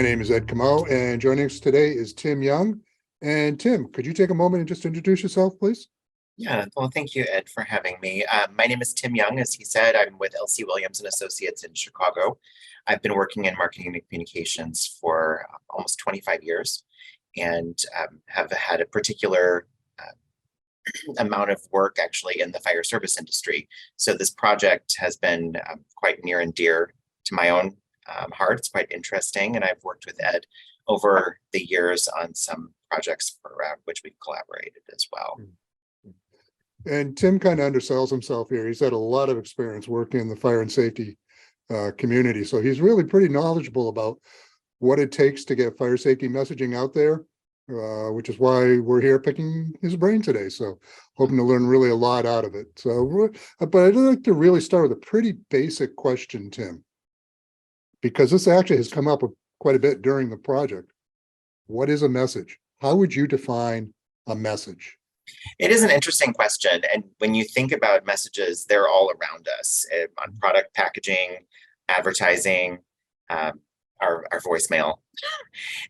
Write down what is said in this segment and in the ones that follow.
My name is Ed Comeau, and joining us today is Tim Young. And Tim, could you take a moment and just introduce yourself, please? Yeah, well, thank you, Ed, for having me. My name is Tim Young. As he said, I'm with LC Williams and Associates in Chicago. I've been working in marketing and communications for almost 25 years and have had a particular amount of work actually in the fire service industry. So this project has been quite near and dear to my own heart. It's quite interesting, and I've worked with Ed over the years on some projects around which we've collaborated as well. And Tim kind of undersells himself here. He's had a lot of experience working in the fire and safety community. So he's really pretty knowledgeable about what it takes to get fire safety messaging out there, which is why we're here picking his brain today. So hoping to learn really a lot out of it. So, but I'd like to really start with a pretty basic question, Tim, because this actually has come up quite a bit during the project. What is a message? How would you define a message? It is an interesting question. And when you think about messages, they're all around us on product packaging, advertising, our voicemail.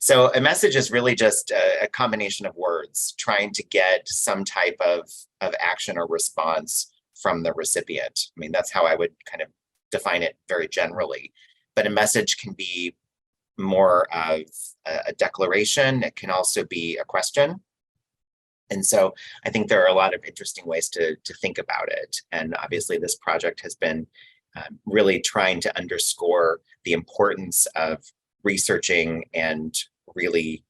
So a message is really just a combination of words trying to get some type of action or response from the recipient. I mean, that's how I would kind of define it very generally. But a message can be more of a declaration. It can also be a question. And so I think there are a lot of interesting ways to think about it. And obviously this project has been really trying to underscore the importance of researching and really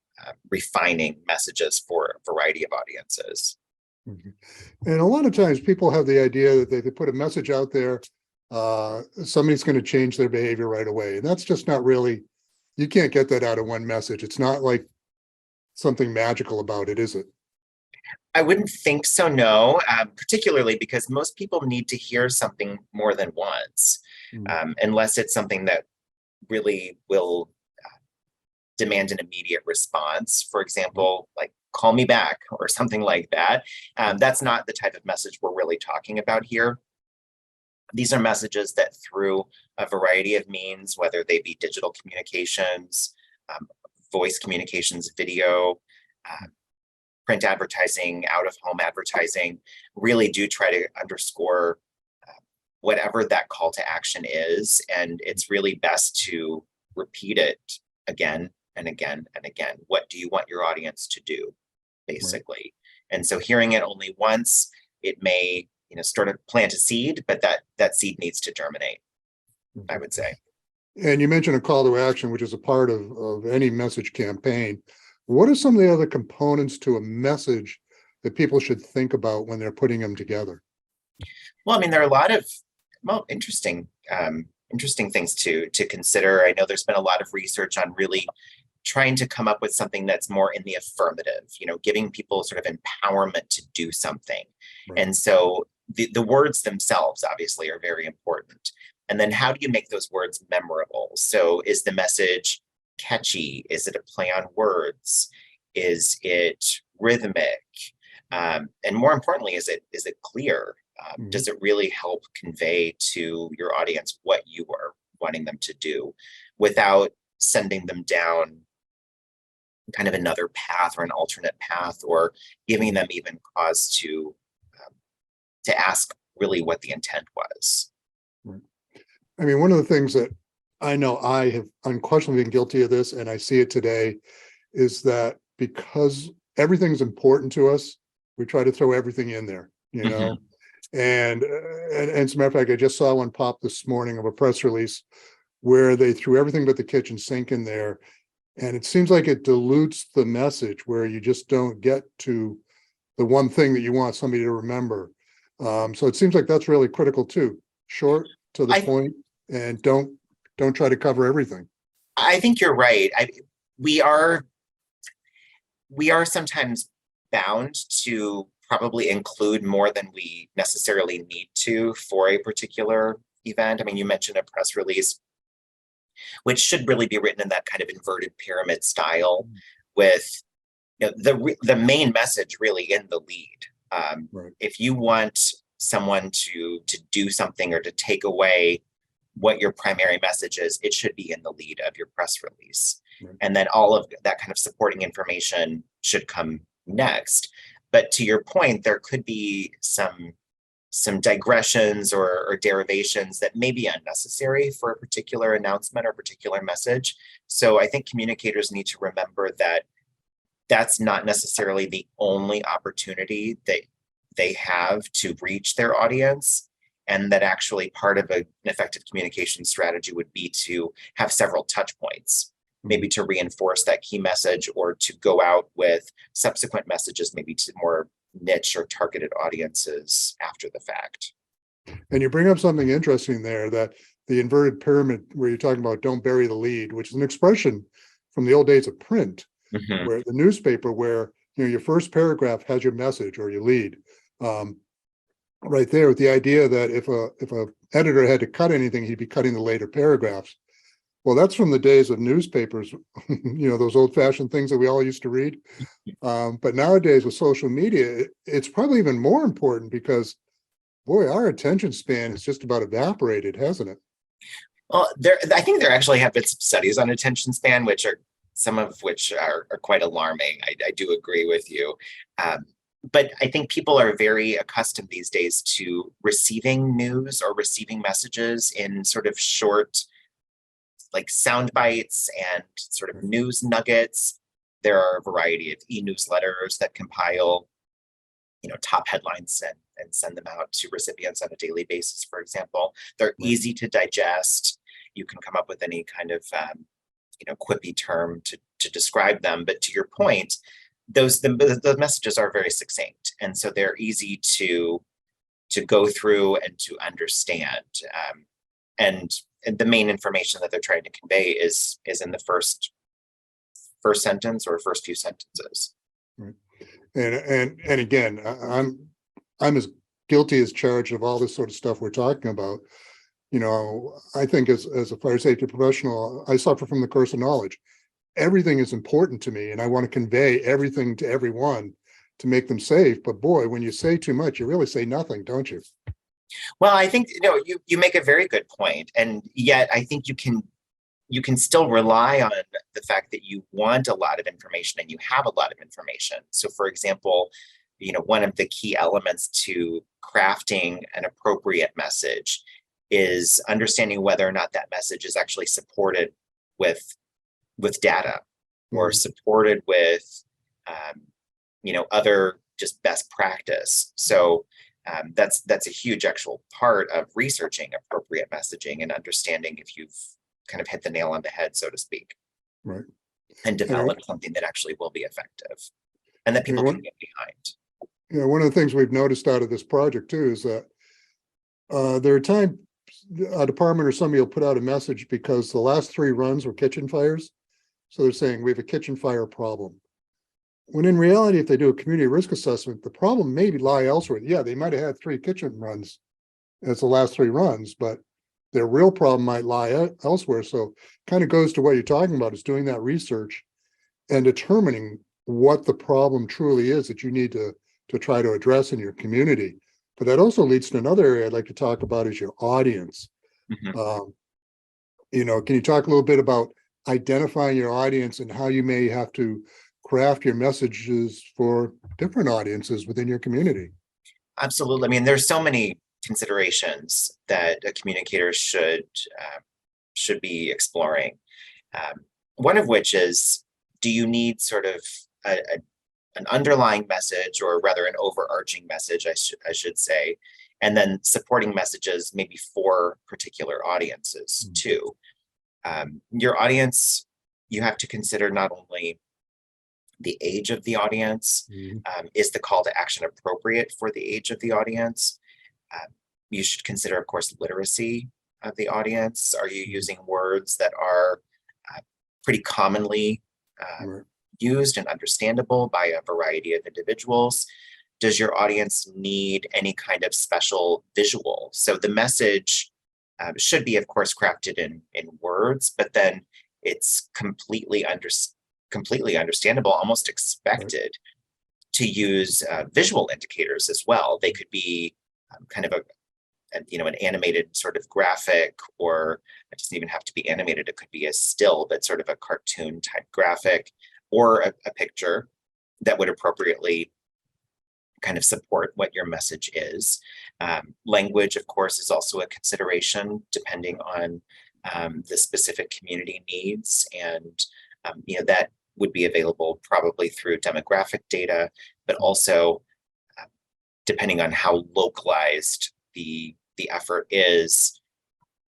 refining messages for a variety of audiences. Mm-hmm. And a lot of times people have the idea that they put a message out there, somebody's going to change their behavior right away. And that's just not really, you can't get that out of one message. It's not like something magical about it, is it? I wouldn't think so, no, particularly because most people need to hear something more than once, unless it's something that really will demand an immediate response. For example, like call me back or something like that. That's not the type of message we're really talking about here. These are messages that through a variety of means, whether they be digital communications, voice communications, video, print advertising, out-of-home advertising, really do try to underscore whatever that call to action is. And it's really best to repeat it again and again and again. What do you want your audience to do, basically? Right. And so hearing it only once, it may, sort of plant a seed, but that seed needs to germinate, I would say. And you mentioned a call to action, which is a part of any message campaign. What are some of the other components to a message that people should think about when they're putting them together? Well, I mean, there are a lot of interesting things to consider. I know there's been a lot of research on really trying to come up with something that's more in the affirmative, giving people sort of empowerment to do something. Right. And so the words themselves obviously are very important. And then how do you make those words memorable? So is the message catchy? Is it a play on words? Is it rhythmic? And more importantly, is it clear? Does it really help convey to your audience what you are wanting them to do without sending them down kind of another path or an alternate path, or giving them even cause to ask really what the intent was? I mean, one of the things that I know I have unquestionably been guilty of this, and I see it today, is that because everything's important to us, we try to throw everything in there, And as a matter of fact, I just saw one pop this morning of a press release where they threw everything but the kitchen sink in there. And it seems like it dilutes the message, where you just don't get to the one thing that you want somebody to remember. So it seems like that's really critical too. Short, to the point, and don't try to cover everything. I think you're right. We are sometimes bound to probably include more than we necessarily need to for a particular event. I mean, you mentioned a press release, which should really be written in that kind of inverted pyramid style, with the main message really in the lead. Right. If you want someone to do something or to take away what your primary message is, it should be in the lead of your press release. Right. And then all of that kind of supporting information should come next. But to your point, there could be some digressions or derivations that may be unnecessary for a particular announcement or particular message. So I think communicators need to remember that that's not necessarily the only opportunity that they have to reach their audience, and that actually part of an effective communication strategy would be to have several touch points, maybe to reinforce that key message or to go out with subsequent messages, maybe to more niche or targeted audiences after the fact. And you bring up something interesting there, that the inverted pyramid, where you're talking about don't bury the lead, which is an expression from the old days of print, where the newspaper, where your first paragraph has your message or your lead, right there, with the idea that if a editor had to cut anything, he'd be cutting the later paragraphs. Well, that's from the days of newspapers, those old-fashioned things that we all used to read. But nowadays with social media, it's probably even more important, because boy, our attention span is just about evaporated, hasn't it? Well, I think there actually have been some studies on attention span, which are some of which are quite alarming. I do agree with you. But I think people are very accustomed these days to receiving news or receiving messages in sort of short, like sound bites and sort of news nuggets. There are a variety of e-newsletters that compile, top headlines and send them out to recipients on a daily basis, for example. They're easy to digest. You can come up with any kind of, quippy term to describe them. But to your point, the messages are very succinct, and so they're easy to go through and to understand. And the main information that they're trying to convey is in the first sentence or first few sentences. Right. And again, I'm as guilty as charged of all this sort of stuff we're talking about. I think as a fire safety professional, I suffer from the curse of knowledge. Everything is important to me, and I want to convey everything to everyone to make them safe. But boy, when you say too much, you really say nothing, don't you? Well, I think you make a very good point, and yet I think you can still rely on the fact that you want a lot of information and you have a lot of information. So, for example, one of the key elements to crafting an appropriate message is understanding whether or not that message is actually supported with data or supported with other just best practice. So that's a huge actual part of researching appropriate messaging and understanding if you've kind of hit the nail on the head, so to speak, Right. and develop something that actually will be effective and that people can get behind. One of the things we've noticed out of this project too is that there are times a department or somebody will put out a message because the last 3 runs were kitchen fires. So they're saying we have a kitchen fire problem. When in reality, if they do a community risk assessment, the problem maybe lie elsewhere. Yeah, they might have had 3 kitchen runs as the last 3 runs, but their real problem might lie elsewhere. So kind of goes to what you're talking about, is doing that research and determining what the problem truly is that you need to try to address in your community. But that also leads to another area I'd like to talk about, is your audience. Can you talk a little bit about identifying your audience and how you may have to craft your messages for different audiences within your community? Absolutely. I mean, there's so many considerations that a communicator should be exploring. One of which is, do you need sort of an underlying message, or rather an overarching message, I should say, and then supporting messages maybe for particular audiences too. Your audience, you have to consider not only the age of the audience, is the call to action appropriate for the age of the audience? You should consider, of course, literacy of the audience. Are you using words that are pretty commonly used and understandable by a variety of individuals? Does your audience need any kind of special visual? So the message should be, of course, crafted in words, but then it's completely understandable, almost expected to use visual indicators as well. They could be kind of an animated sort of graphic, or it doesn't even have to be animated. It could be a still, but sort of a cartoon type graphic, or a picture that would appropriately kind of support what your message is. Language, of course, is also a consideration depending on the specific community needs, and that would be available probably through demographic data, but also depending on how localized the effort is,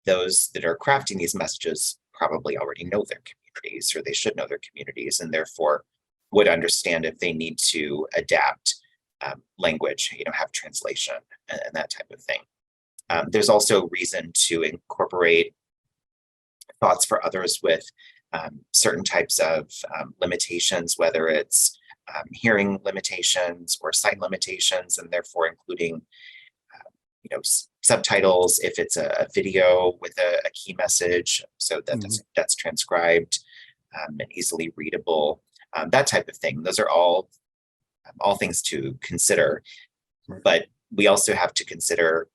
those that are crafting these messages probably already know their communities, or they should know their communities, and therefore would understand if they need to adapt language, have translation and that type of thing. There's also reason to incorporate thoughts for others with certain types of limitations, whether it's hearing limitations or sight limitations, and therefore including subtitles if it's a video with a key message, so that that's transcribed and easily readable, that type of thing. Those are all things to consider. Right. But we also have to consider,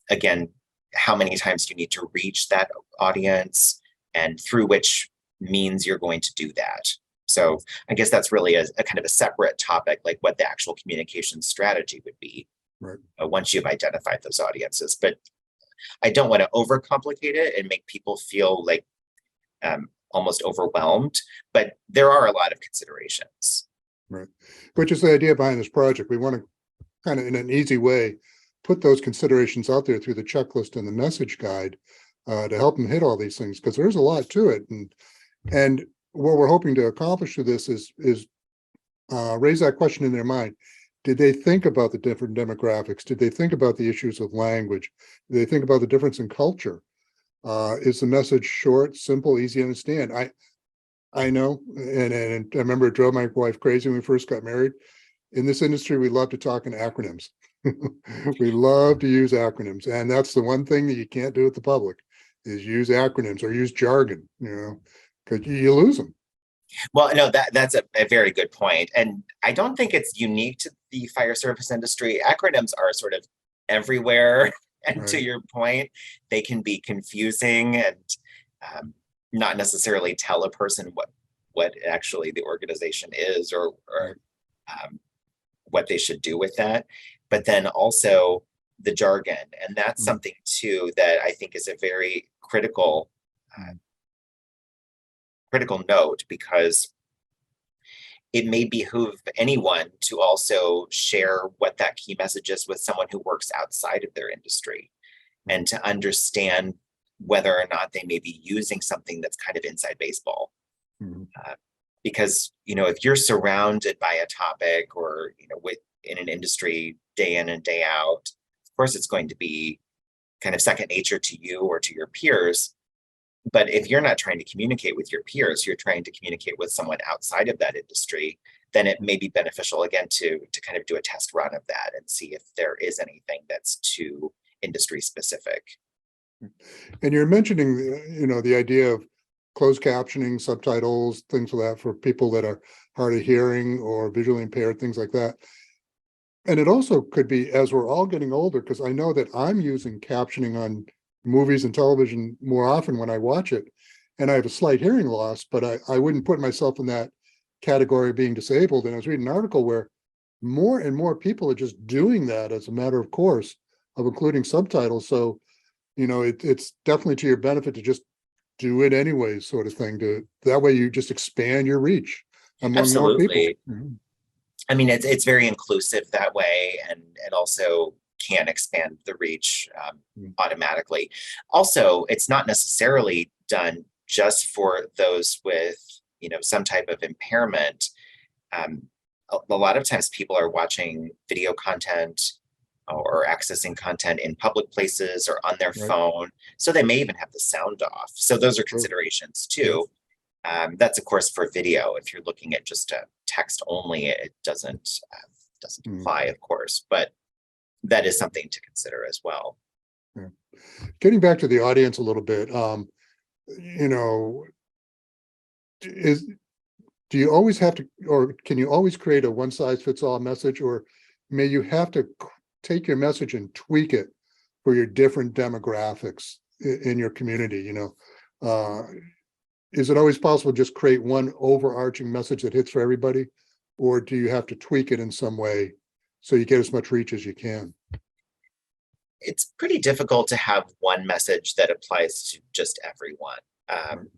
again, how many times you need to reach that audience and through which means you're going to do that. So I guess that's really a kind of a separate topic, like what the actual communication strategy would be. Right. Once you've identified those audiences. But I don't want to overcomplicate it and make people feel like almost overwhelmed, but there are a lot of considerations. Right. Which is the idea behind this project. We want to kind of, in an easy way, put those considerations out there through the checklist and the message guide to help them hit all these things, because there's a lot to it. And what we're hoping to accomplish through this is raise that question in their mind. Did they think about the different demographics? Did they think about the issues of language? Did they think about the difference in culture? Is the message short, simple, easy to understand? I know, and I remember it drove my wife crazy when we first got married. In this industry, we love to talk in acronyms. We love to use acronyms, and that's the one thing that you can't do with the public is use acronyms or use jargon, because you lose them. Well, no, that's a very good point. And I don't think it's unique to the fire service industry. Acronyms are sort of everywhere. And Right. to your point, they can be confusing and not necessarily tell a person what actually the organization is, or what they should do with that. But then also the jargon. And that's something too that I think is a very critical note, because it may behoove anyone to also share what that key message is with someone who works outside of their industry, and to understand whether or not they may be using something that's kind of inside baseball. Because, if you're surrounded by a topic, or, in an industry day in and day out, of course, it's going to be kind of second nature to you or to your peers. But if you're not trying to communicate with your peers, you're trying to communicate with someone outside of that industry, then it may be beneficial, again, to kind of do a test run of that and see if there is anything that's too industry specific. And you're mentioning, the idea of closed captioning, subtitles, things like that for people that are hard of hearing or visually impaired, things like that. And it also could be, as we're all getting older, because I know that I'm using captioning on movies and television more often when I watch it, and I have a slight hearing loss, but I wouldn't put myself in that category of being disabled. And I was reading an article where more and more people are just doing that as a matter of course of including subtitles. So, it's definitely to your benefit to just do it anyway, sort of thing. That way you just expand your reach among more people. Absolutely. I mean, it's very inclusive that way, and also can expand the reach automatically. Also, it's not necessarily done just for those with, some type of impairment. A lot of times people are watching video content or accessing content in public places or on their phone. So they may even have the sound off. So those are considerations too. That's of course for video. If you're looking at just a text only, it doesn't apply, of course, but that is something to consider as well. Yeah. Getting back to the audience a little bit, do you always have to, or can you always create a one-size-fits-all message, or may you have to take your message and tweak it for your different demographics in your community, is it always possible to just create one overarching message that hits for everybody? Or do you have to tweak it in some way so you get as much reach as you can? It's pretty difficult to have one message that applies to just everyone.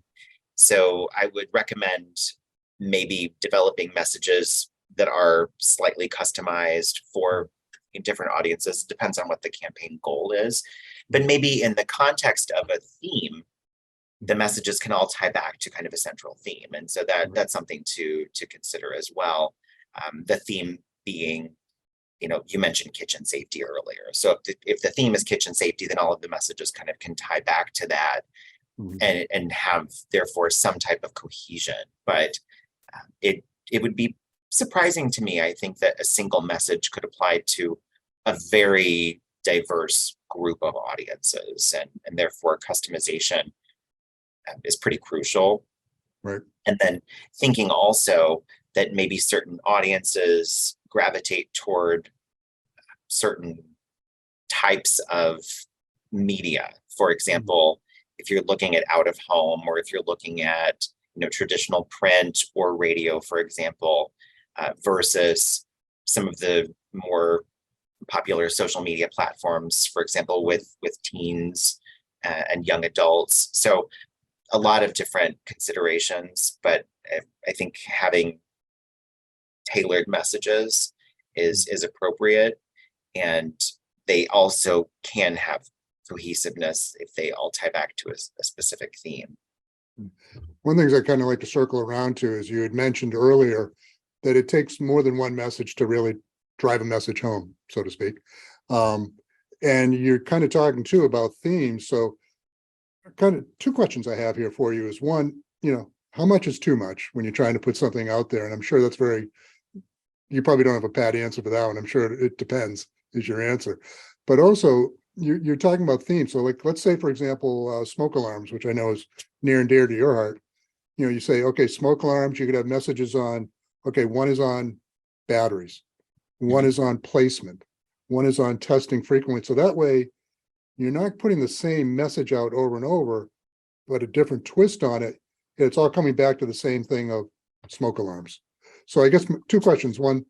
So I would recommend maybe developing messages that are slightly customized for different audiences. Depends on what the campaign goal is. But maybe in the context of a theme, the messages can all tie back to kind of a central theme. And so that's something to consider as well. The theme being, you mentioned kitchen safety earlier. So if the theme is kitchen safety, then all of the messages kind of can tie back to that and have therefore some type of cohesion. But it would be surprising to me, I think, that a single message could apply to a very diverse group of audiences, and therefore customization is pretty crucial. Right. And then thinking also that maybe certain audiences gravitate toward certain types of media. For example, if you're looking at out of home, or if you're looking at traditional print or radio, for example, versus some of the more popular social media platforms, for example, with teens and young adults. So a lot of different considerations, but I think having tailored messages is appropriate, and they also can have cohesiveness if they all tie back to a specific theme. One thing I kind of like to circle around to is you had mentioned earlier that it takes more than one message to really drive a message home, so to speak. And you're kind of talking too about themes. So kind of two questions I have here for you is one, how much is too much when you're trying to put something out there? And I'm sure that's you probably don't have a pat answer for that one. I'm sure it depends is your answer. But also you're talking about themes. So like, let's say, for example, smoke alarms, which I know is near and dear to your heart. You say, okay, smoke alarms, you could have messages on, okay, one is on batteries, one is on placement, one is on testing frequently. So that way you're not putting the same message out over and over, but a different twist on it. It's all coming back to the same thing of smoke alarms. So I guess two questions. One,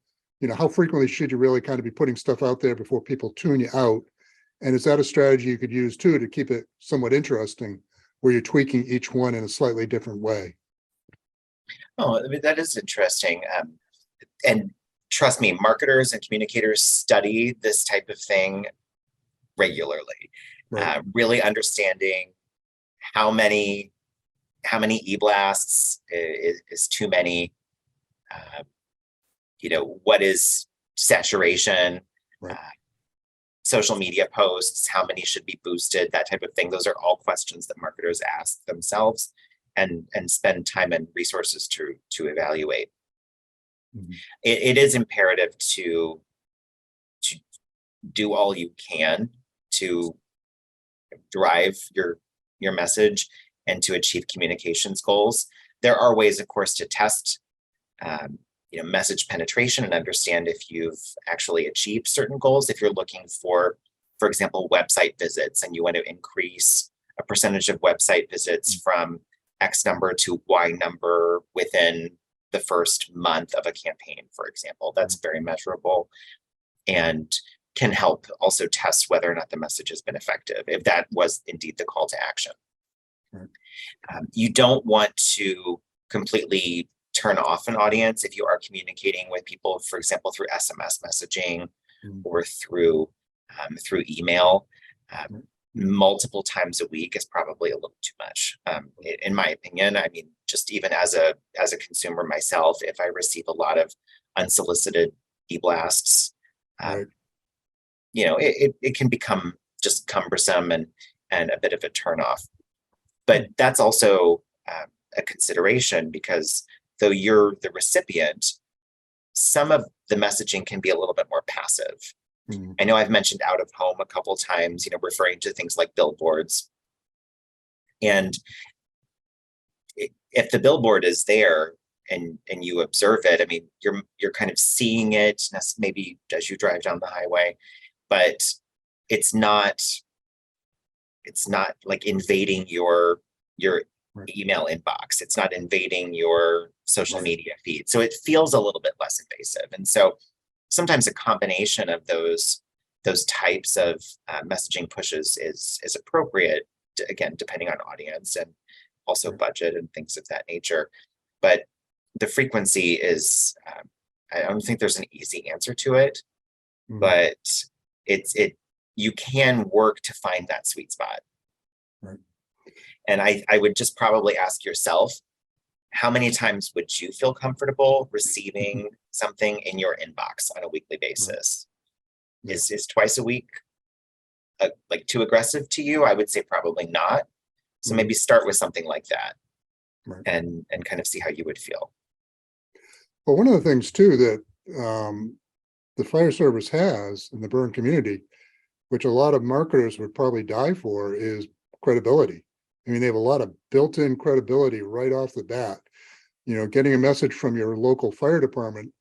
how frequently should you really kind of be putting stuff out there before people tune you out? And is that a strategy you could use too to keep it somewhat interesting, where you're tweaking each one in a slightly different way? Oh, I mean, that is interesting. And trust me, marketers and communicators study this type of thing regularly. Right. Really understanding how many e-blasts is too many. What is saturation? Right. Social media posts, how many should be boosted? That type of thing. Those are all questions that marketers ask themselves and spend time and resources to evaluate. It is imperative to do all you can to drive your message and to achieve communications goals. There are ways, of course, to test message penetration and understand if you've actually achieved certain goals. If you're looking for example, website visits, and you want to increase a percentage of website visits from X number to Y number within the first month of a campaign, for example, that's very measurable and can help also test whether or not the message has been effective, if that was indeed the call to action. Right. You don't want to completely turn off an audience if you are communicating with people, for example, through SMS messaging or through email. Multiple times a week is probably a little too much, in my opinion. I mean, just even as a consumer myself, if I receive a lot of unsolicited e-blasts, Right. it can become just cumbersome and a bit of a turnoff. But that's also a consideration, because though you're the recipient, some of the messaging can be a little bit more passive. I know I've mentioned out of home a couple times, referring to things like billboards. And if the billboard is there and you observe it, I mean, you're kind of seeing it maybe as you drive down the highway, but it's not it's not like invading your Right. email inbox. It's not invading your social Right. media feed. So it feels a little bit less invasive. And so sometimes a combination of those types of messaging pushes is appropriate, again, depending on audience and also Right. budget and things of that nature. But the frequency is, I don't think there's an easy answer to it, Mhm. but you can work to find that sweet spot. Right. And I would just probably ask yourself, how many times would you feel comfortable receiving something in your inbox on a weekly basis? Yeah. Is twice a week like too aggressive to you? I would say probably not. So Mhm. maybe start with something like that Right. and kind of see how you would feel. Well, one of the things too that the fire service has in the burn community, which a lot of marketers would probably die for, is credibility. I mean, they have a lot of built-in credibility right off the bat. Getting a message from your local fire department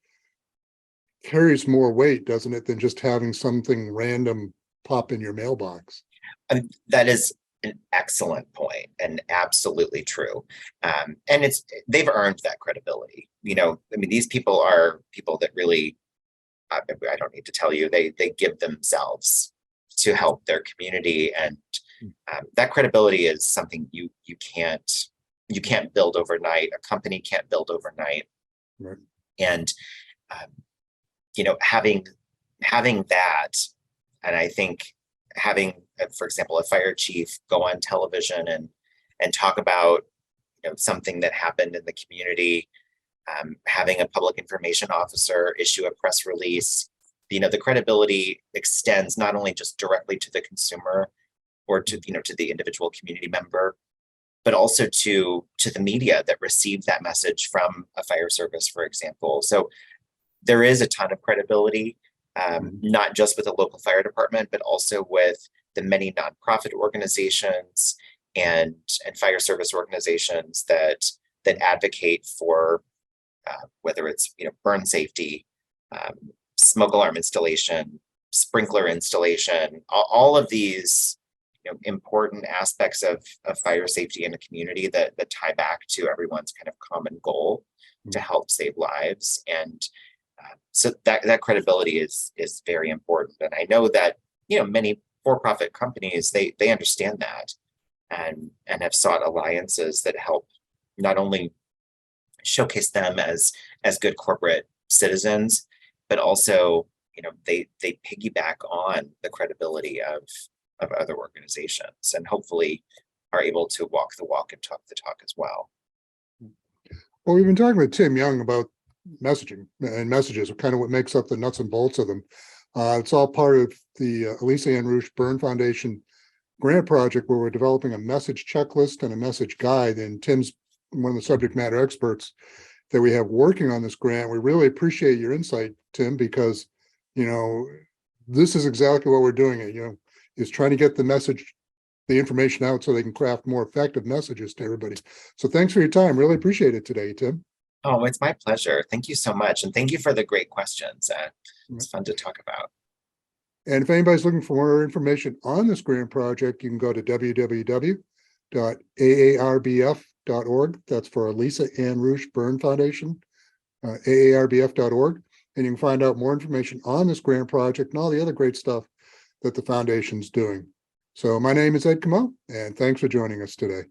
carries more weight, doesn't it, than just having something random pop in your mailbox. And that is an excellent point and absolutely true. And they've earned that credibility. I mean, these people are people that really, I don't need to tell you, they give themselves to help their community, and that credibility is something you can't build overnight. A company can't build overnight, Right. and um, having that, and I think having, for example, a fire chief go on television and talk about something that happened in the community, having a public information officer issue a press release, the credibility extends not only just directly to the consumer or to to the individual community member, but also to the media that received that message from a fire service, for example. So there is a ton of credibility, not just with the local fire department, but also with the many nonprofit organizations and fire service organizations that advocate for whether it's burn safety, um, smoke alarm installation, sprinkler installation, all of these important aspects of fire safety in a community that tie back to everyone's kind of common goal to help save lives. And so that credibility is very important. And I know that many for-profit companies they understand that and have sought alliances that help not only showcase them as good corporate citizens, but also they piggyback on the credibility of other organizations, and hopefully are able to walk the walk and talk the talk as well. Well, we've been talking with Tim Young about messaging and messages, kind of what makes up the nuts and bolts of them. It's all part of the Elisa Ann Roosh Burn Foundation grant project, where we're developing a message checklist and a message guide. And Tim's one of the subject matter experts that we have working on this grant. We really appreciate your insight, Tim, because this is exactly what we're doing. Is trying to get the information out so they can craft more effective messages to everybody. So thanks for your time. Really appreciate it today, Tim. Oh, it's my pleasure. Thank you so much. And thank you for the great questions. It's fun to talk about. And if anybody's looking for more information on this grant project, you can go to www.aarbf.org. That's for Elisa Ann Roosh Burn Foundation, aarbf.org. And you can find out more information on this grant project and all the other great stuff that the foundation's doing. So my name is Ed Comeau, and thanks for joining us today.